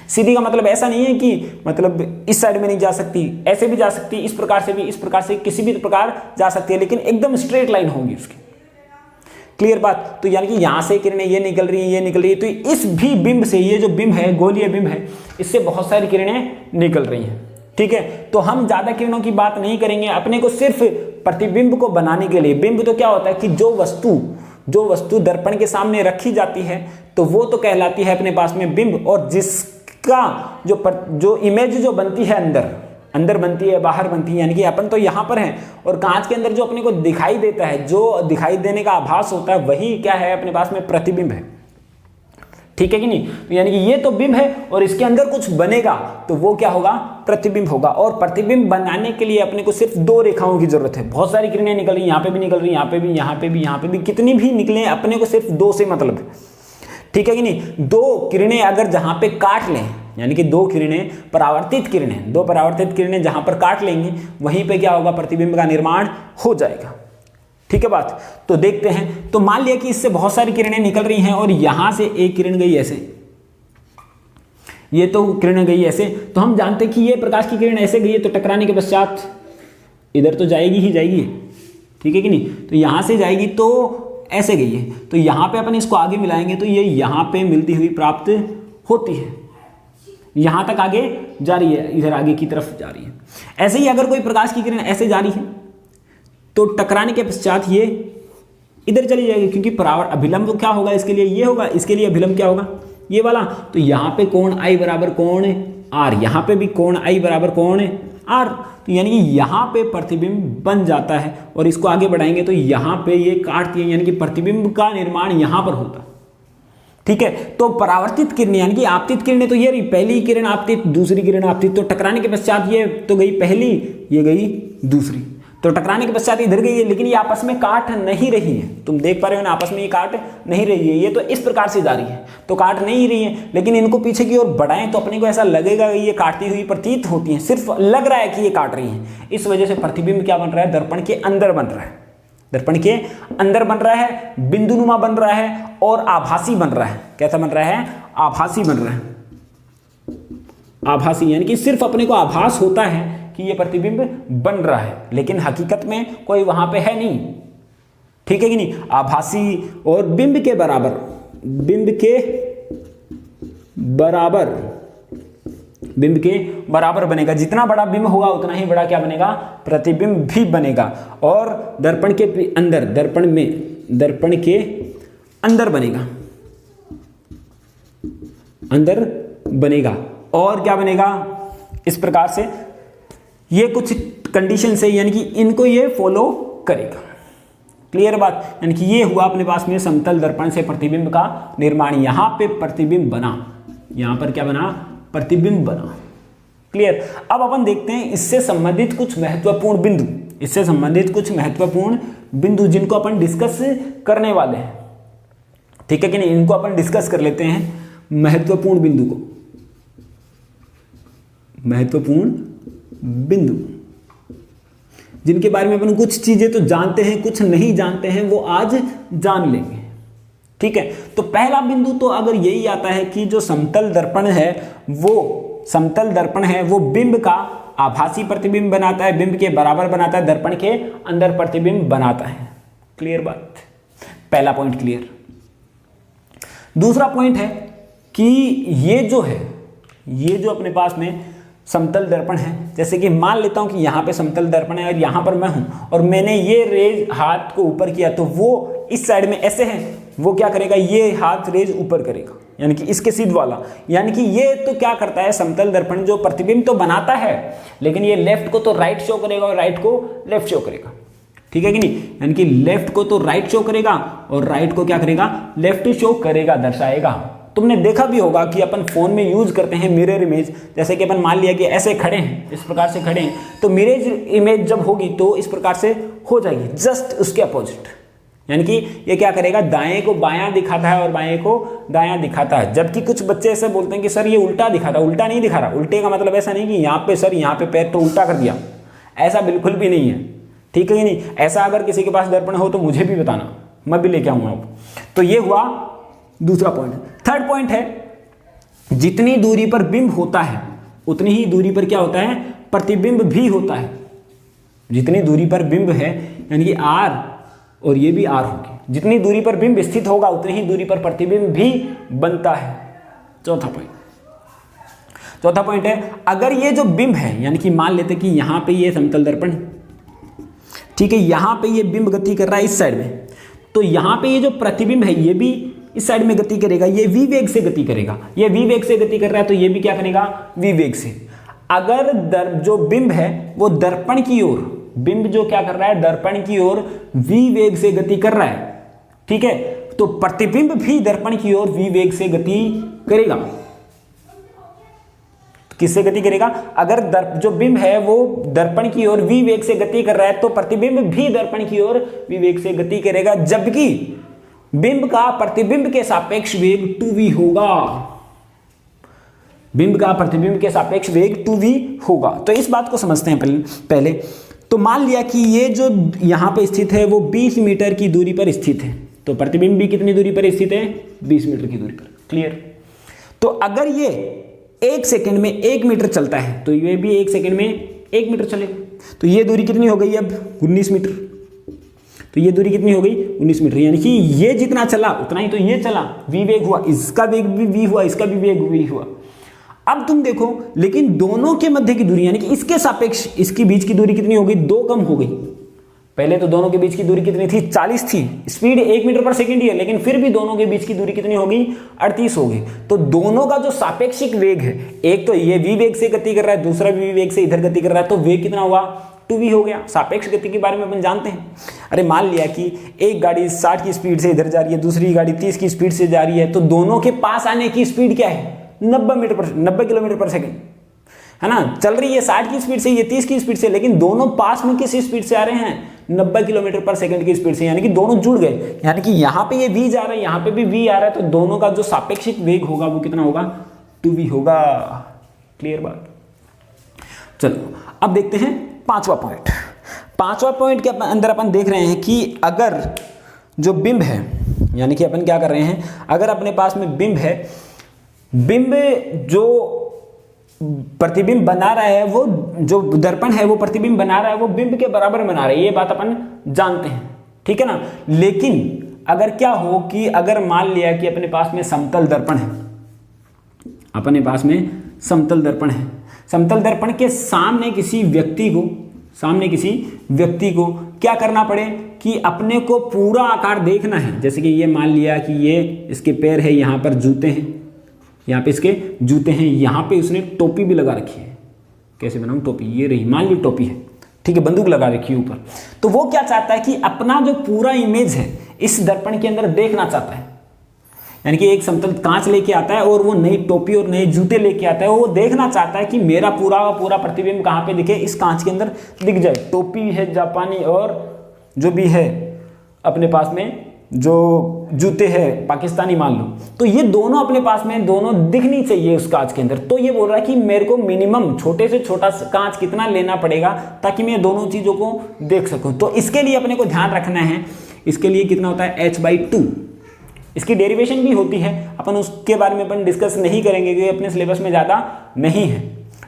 सीधी का मतलब ऐसा नहीं है कि मतलब इस साइड में नहीं जा सकती, ऐसे भी जा सकती, इस प्रकार से भी, इस प्रकार से किसी भी प्रकार जा सकती है, लेकिन एकदम स्ट्रेट लाइन होगी उसकी। क्लियर बात। तो यानी कि यहां से किरणें ये निकल रही है, ये निकल रही है, तो इस भी बिंब से, ये जो बिंब है, गोलीय बिंब है, इससे बहुत सारी किरणें निकल रही हैं। ठीक है, तो हम ज्यादा किरणों की बात नहीं करेंगे, अपने को सिर्फ प्रतिबिंब को बनाने के लिए। बिंब तो क्या होता है कि जो वस्तु दर्पण के सामने रखी जाती है तो वो तो कहलाती है अपने पास में बिंब, और जिसका जो इमेज जो बनती है अंदर बनती है, बाहर बनती है, यानी कि अपन तो यहाँ पर हैं और कांच के अंदर जो अपने को दिखाई देता है, जो दिखाई देने का आभास होता है, वही क्या है अपने पास में प्रतिबिंब है। ठीक है कि नहीं। तो यानी कि ये तो बिंब है और इसके अंदर कुछ बनेगा तो वो क्या होगा, प्रतिबिंब होगा। और प्रतिबिंब बनाने के लिए अपने को सिर्फ दो रेखाओं की जरूरत है। बहुत सारी किरणें निकल रही, यहाँ पे भी निकल रही, यहाँ पे भी, यहाँ पे भी, यहाँ पे भी, कितनी भी निकले अपने को सिर्फ दो से मतलब है। ठीक है कि नहीं। दो किरणें अगर जहां पे काट लें, यानी कि दो परावर्तित किरणें जहां पर काट लेंगी, वहीं पे क्या होगा, प्रतिबिंब का निर्माण हो जाएगा। ठीक है बात। तो देखते हैं। तो मान लिया कि इससे बहुत सारी किरणें निकल रही हैं और यहां से एक किरण गई ऐसे, ये तो किरण गई ऐसे, तो हम जानते हैं कि ये प्रकाश की किरण ऐसे गई है, तो टकराने के पश्चात इधर तो जाएगी ही जाएगी। ठीक है कि नहीं। तो यहां से जाएगी तो ऐसे गई है, तो यहां पे अपन इसको आगे मिलाएंगे तो ये यहां पे मिलती हुई प्राप्त होती है, यहां तक आगे जा रही है, इधर आगे की तरफ जा रही है। ऐसे ही अगर कोई प्रकाश की किरण ऐसे जा रही है तो टकराने के पश्चात ये इधर चली जाएगी, क्योंकि अभिलंब क्या होगा इसके लिए, ये होगा, इसके लिए अभिलंब क्या होगा, ये वाला। तो यहाँ पे कोण I बराबर कोण R, यहाँ पे भी कोण I बराबर कोण R। तो यानी कि यहाँ पे प्रतिबिंब बन जाता है, और इसको आगे बढ़ाएंगे तो यहाँ पे ये काटती है, यानी कि प्रतिबिंब का निर्माण यहाँ पर होता है। ठीक है। तो परावर्तित किरणें, यानी कि आपतित किरणें तो ये रही, पहली किरण आपतित, दूसरी किरण आपतित, तो टकराने के पश्चात ये तो गई पहली, ये गई दूसरी, तो टकराने के पश्चात इधर गई है, लेकिन ये आपस में काट नहीं रही है। तुम देख पा रहे हो ना, आपस में ये काट नहीं रही है, ये तो इस प्रकार से जा रही है, तो काट नहीं रही है। लेकिन इनको पीछे की ओर बढ़ाएं तो अपने को ऐसा लगेगा ये काटती हुई प्रतीत होती है, सिर्फ लग रहा है कि ये काट रही है। इस वजह से प्रतिबिंब क्या बन रहा है, दर्पण के अंदर बन रहा है, दर्पण के अंदर बन रहा है, बिंदुनुमा बन रहा है और आभासी बन रहा है। कैसा बन रहा है, आभासी बन रहा है। आभासी यानी कि सिर्फ अपने को आभास होता है कि ये प्रतिबिंब बन रहा है, लेकिन हकीकत में कोई वहां पे है नहीं। ठीक है कि नहीं। आभासी और बिंब के बराबर बनेगा। जितना बड़ा बिंब होगा उतना ही बड़ा क्या बनेगा, प्रतिबिंब भी बनेगा। और दर्पण के अंदर अंदर बनेगा। और क्या बनेगा, इस प्रकार से ये कुछ कंडीशन है, यानी कि इनको ये फॉलो करेगा। क्लियर बात? यानी कि ये हुआ अपने पास में समतल दर्पण से प्रतिबिंब का निर्माण। यहां पे प्रतिबिंब बना, यहां पर क्या बना? प्रतिबिंब बना। क्लियर? अब अपन देखते हैं इससे संबंधित कुछ महत्वपूर्ण बिंदु, इससे संबंधित कुछ महत्वपूर्ण बिंदु जिनको अपन डिस्कस करने वाले हैं। ठीक है कि नहीं? इनको अपन डिस्कस कर लेते हैं, महत्वपूर्ण बिंदु को। महत्वपूर्ण बिंदु जिनके बारे में अपन कुछ चीजें तो जानते हैं, कुछ नहीं जानते हैं, वो आज जान लेंगे। ठीक है? तो पहला बिंदु तो अगर यही आता है कि जो समतल दर्पण है वो बिंब का आभासी प्रतिबिंब बनाता है, बिंब के बराबर बनाता है, दर्पण के अंदर प्रतिबिंब बनाता है। क्लियर बात? पहला पॉइंट क्लियर। दूसरा पॉइंट है कि ये जो अपने पास में समतल दर्पण है, जैसे कि मान लेता हूं कि यहां पे समतल दर्पण है और यहां पर मैं हूं और मैंने ये रेज हाथ को ऊपर किया, तो वो इस साइड में ऐसे है, वो क्या करेगा? ये हाथ रेज ऊपर करेगा, यानी कि इसके सीध वाला। यानी कि ये तो क्या करता है, समतल दर्पण जो प्रतिबिंब तो बनाता है, लेकिन ये लेफ्ट को तो राइट शो करेगा और राइट को लेफ्ट शो करेगा। ठीक है कि नहीं? यानी कि लेफ्ट को तो राइट शो करेगा और राइट को क्या करेगा? लेफ्ट शो करेगा, दर्शाएगा। तुमने देखा भी होगा कि अपन फोन में यूज करते हैं मिरर इमेज, जैसे कि अपन मान लिया कि ऐसे खड़े हैं, इस प्रकार से खड़े हैं, तो मिरर इमेज जब होगी तो इस प्रकार से हो जाएगी, जस्ट उसके अपोजिट। यानी कि ये क्या करेगा? दाएं को बायां दिखाता है और बाएं को दायां दिखाता है। जबकि कुछ बच्चे ऐसे बोलते हैं कि सर ये उल्टा दिखाता है। उल्टा नहीं दिखा रहा। उल्टे का मतलब ऐसा नहीं कि यहाँ पे सर यहाँ पे पैर तो उल्टा कर दिया, ऐसा बिल्कुल भी नहीं है। ठीक है कि नहीं? ऐसा अगर किसी के पास दर्पण हो तो मुझे भी बताना, मैं भी लेके आऊंगा। तो ये हुआ दूसरा पॉइंट। थर्ड पॉइंट है, जितनी दूरी पर बिंब होता है उतनी ही दूरी पर क्या होता है? प्रतिबिंब भी होता है। जितनी दूरी पर बिंब है, यानी कि R और ये भी R होगी, जितनी दूरी पर बिंब स्थित होगा उतनी ही दूरी पर प्रतिबिंब भी बनता है। चौथा पॉइंट है, अगर ये जो बिंब है, यानी कि मान लेते कि यहां पे ये समतल दर्पण, ठीक है, यहां पे ये बिंब गति कर रहा है इस साइड में, तो यहां पे ये जो प्रतिबिंब है ये भी इस साइड में गति करेगा, ये v वेग से गति करेगा। ये v वेग से गति कर रहा है तो ये भी क्या करेगा? v वेग से। अगर जो बिंब है वो दर्पण की ओर, बिंब जो क्या कर रहा है? दर्पण की ओर v वेग से गति कर रहा है, ठीक है, तो प्रतिबिंब भी दर्पण की ओर v वेग से गति करेगा। किससे गति करेगा? अगर जो बिंब है वो दर्पण की ओर v वेग से गति कर रहा है तो प्रतिबिंब भी दर्पण की ओर v वेग से गति करेगा, जबकि बिंब का प्रतिबिंब के सापेक्ष वेग 2v होगा। बिंब का प्रतिबिंब के सापेक्ष वेग 2v होगा। तो इस बात को समझते हैं पहले। तो मान लिया कि ये जो यहां पे स्थित है वो 20 मीटर की दूरी पर स्थित है, तो प्रतिबिंब भी कितनी दूरी पर स्थित है? 20 मीटर की दूरी पर। क्लियर? तो अगर ये 1 सेकंड में 1 मीटर चलता है तो ये भी 1 सेकंड में 1 मीटर चलेगा, तो ये दूरी कितनी हो गई अब? 19 मीटर। तो ये दूरी कितनी हो गई? 19 मीटर। यानी कि ये जितना चला उतना ही तो ये चला, v वेग हुआ, इसका वेग भी v हुआ, इसका भी वेग v हुआ। अब तुम देखो, लेकिन दोनों के मध्य की दूरी, यानी कि इसके सापेक्ष इसकी बीच की दूरी कितनी हो गई? 2 कम हो गई। पहले तो दोनों के बीच की दूरी कितनी थी? 40 थी। स्पीड 1 मीटर पर सेकंड ही है, लेकिन फिर भी दोनों के बीच की दूरी कितनी हो गई? 38 हो गई। तो दोनों का जो सापेक्षिक वेग है, एक तो ये v वेग से गति कर रहा है, दूसरा v वेग से इधर गति कर रहा है, तो वेग कितना हुआ? 2v हो गया। सापेक्ष गति के बारे में अपन जानते हैं। अरे मान लिया कि एक गाड़ी 60 की स्पीड से इधर जा रही है, दूसरी गाड़ी 30 की स्पीड से जा रही है, तो दोनों के पास आने की स्पीड क्या है? 90 किलोमीटर पर सेकंड, है ना? चल रही है 60 की स्पीड से, ये 30 की स्पीड से, लेकिन दोनों पास में किस स्पीड से आ रहे हैं? 90 किलोमीटर पर सेकंड की स्पीड से, यानी कि दोनों जुड़ गए। यानी कि यहाँ पे ये v जा रहा है, यहाँ पे भी v आ रहा है, तो दोनों का जो सापेक्षिक वेग होगा वो कितना होगा? 2v होगा। क्लियर बात? चलो अब देखते हैं पांचवा पॉइंट के अंदर अपन देख रहे हैं कि अगर जो बिंब है, यानी कि अपन क्या कर रहे हैं, अगर अपने पास में बिंब है, बिंब जो प्रतिबिंब बना रहा है, वो जो दर्पण है वो प्रतिबिंब बना रहा है, वो बिंब के बराबर बना रहा है, ये बात अपन जानते हैं, ठीक है ना? लेकिन अगर क्या हो कि अगर मान लिया कि अपने पास में समतल दर्पण है, अपने पास में समतल दर्पण है, समतल दर्पण के सामने किसी व्यक्ति को क्या करना पड़े कि अपने को पूरा आकार देखना है। जैसे कि ये मान लिया कि ये इसके पैर है, यहाँ पर जूते हैं, यहाँ पे इसके जूते हैं, यहाँ पे उसने टोपी भी लगा रखी है, कैसे बनाऊं टोपी, ये रही मान ली टोपी है, ठीक है, बंदूक लगा रखी है ऊपर। तो वो क्या चाहता है कि अपना जो पूरा इमेज है इस दर्पण के अंदर देखना चाहता है, यानी कि एक समतल कांच लेके आता है और वो नई टोपी और नए जूते लेके आता है, वो देखना चाहता है कि मेरा पूरा का पूरा प्रतिबिंब कहाँ पे दिखे, इस कांच के अंदर दिख जाए। टोपी है जापानी और जो भी है अपने पास में जो जूते हैं पाकिस्तानी मान लो, तो ये दोनों अपने पास में दोनों दिखनी चाहिए उस कांच के अंदर। तो ये बोल रहा है कि मेरे को मिनिमम छोटे से छोटा कांच कितना लेना पड़ेगा ताकि मैं दोनों चीज़ों को देख सकूं। तो इसके लिए अपने को ध्यान रखना है, इसके लिए कितना होता है h/2। इसकी डेरिवेशन भी होती है, अपन उसके बारे में अपन डिस्कस नहीं करेंगे क्योंकि अपने सिलेबस में ज़्यादा नहीं है,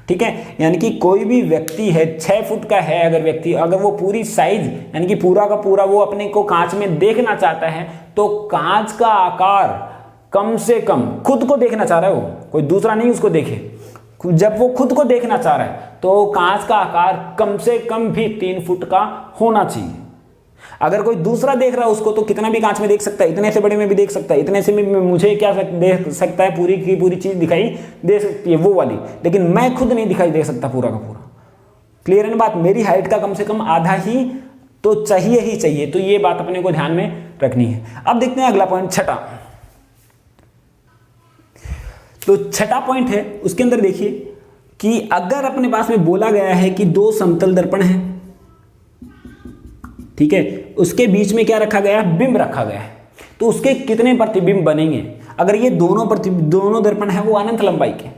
ठीक है। यानी कि कोई भी व्यक्ति है 6 फुट का है अगर व्यक्ति, अगर वो पूरी साइज यानी कि पूरा का पूरा वो अपने को कांच में देखना चाहता है, तो कांच का आकार कम से कम खुद को देखना चाह रहा है, वो कोई दूसरा नहीं उसको देखे, जब वो खुद को देखना चाह रहा है तो कांच का आकार कम से कम भी 3 फुट का होना चाहिए। अगर कोई दूसरा देख रहा है उसको तो कितना भी कांच में देख सकता है, इतने से बड़े में भी देख सकता है, इतने से में मुझे क्या देख सकता है, पूरी की पूरी चीज दिखाई दे सकती है वो वाली, लेकिन मैं खुद नहीं दिखाई दे सकता पूरा का पूरा। क्लियर है ना बात, मेरी हाइट का कम से कम आधा ही तो चाहिए ही चाहिए। तो ये बात अपने को ध्यान में रखनी है। अब देखते हैं अगला पॉइंट, छठा। तो छठा पॉइंट है उसके अंदर देखिए कि अगर अपने पास में बोला गया है कि 2 समतल दर्पण है, ठीक है, उसके बीच में क्या रखा गया है, बिंब रखा गया है, तो उसके कितने प्रतिबिंब बनेंगे। अगर ये दोनों दर्पण है वो अनंत लंबाई के,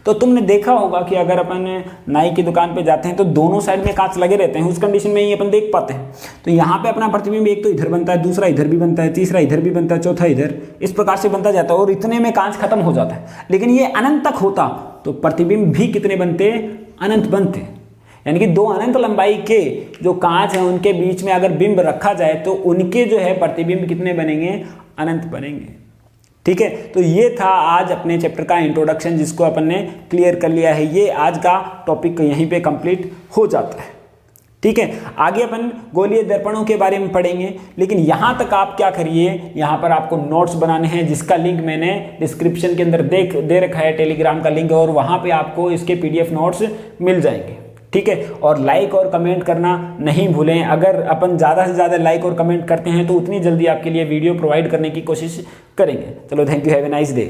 तो तुमने देखा होगा कि अगर अपन नाई की दुकान पे जाते हैं तो दोनों साइड में कांच लगे रहते हैं, उस कंडीशन में ही अपन देख पाते हैं। तो यहाँ पे अपना प्रतिबिंब एक तो इधर बनता है, दूसरा इधर भी बनता है, तीसरा इधर भी बनता है, चौथा इधर, इस प्रकार से बनता जाता है और इतने में कांच खत्म हो जाता है। लेकिन ये अनंत तक होता तो प्रतिबिंब भी कितने बनते, अनंत बनते। यानी कि 2 अनंत लंबाई के जो कांच है उनके बीच में अगर बिंब रखा जाए तो उनके जो है प्रतिबिंब कितने बनेंगे, अनंत बनेंगे, ठीक है। तो ये था आज अपने चैप्टर का इंट्रोडक्शन जिसको अपन ने क्लियर कर लिया है। ये आज का टॉपिक यहीं पे कंप्लीट हो जाता है, ठीक है। आगे अपन गोलीय दर्पणों के बारे में पढ़ेंगे, लेकिन यहाँ तक आप क्या करिए, यहाँ पर आपको नोट्स बनाने हैं जिसका लिंक मैंने डिस्क्रिप्शन के अंदर दे रखा है, टेलीग्राम का लिंक, और वहाँ पे आपको इसके PDF नोट्स मिल जाएंगे, ठीक है। और लाइक और कमेंट करना नहीं भूलें। अगर अपन ज़्यादा से ज़्यादा लाइक और कमेंट करते हैं तो उतनी जल्दी आपके लिए वीडियो प्रोवाइड करने की कोशिश करेंगे। चलो, thank you, have a nice day.